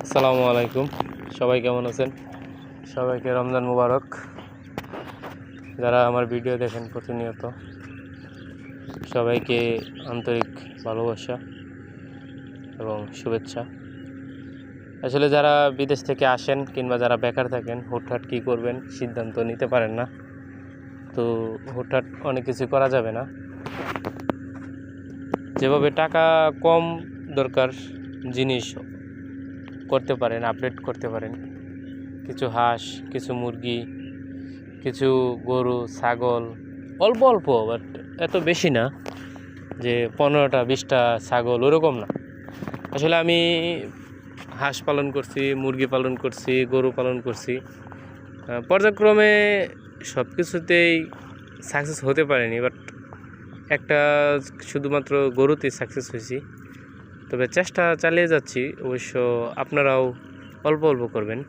আসসালামু আলাইকুম। সবাই কেমন আছেন? সবাইকে রমজান মুবারক। যারা আমার ভিডিও দেখেন প্রতিনিয়ত, সবাইকে আন্তরিক ভালোবাসা এবং শুভেচ্ছা। আসলে যারা বিদেশ থেকে আসেন কিংবা যারা বেকার থাকেন, হুটহাট কী করবেন সিদ্ধান্ত নিতে পারেন না, তো হুটহাট অনেক কিছু করা যাবে না। যেভাবে টাকা কম দরকার জিনিস করতে পারেন, আপডেট করতে পারেন। কিছু হাঁস, কিছু মুরগি, কিছু গরু, ছাগল, অল্প অল্প, বাট এত বেশি না যে 15টা 20টা ছাগল, ওরকম না। আসলে আমি হাঁস পালন করছি, মুরগি পালন করছি, গরু পালন করছি। পর্যায়ক্রমে সব কিছুতেই সাকসেস হতে পারিনি, বাট একটা শুধুমাত্র গরুতেই সাকসেস হয়েছি। তবে চেষ্টা চালিয়ে যাচ্ছি। অবশ্য আপনারাও অল্প অল্প করবেন।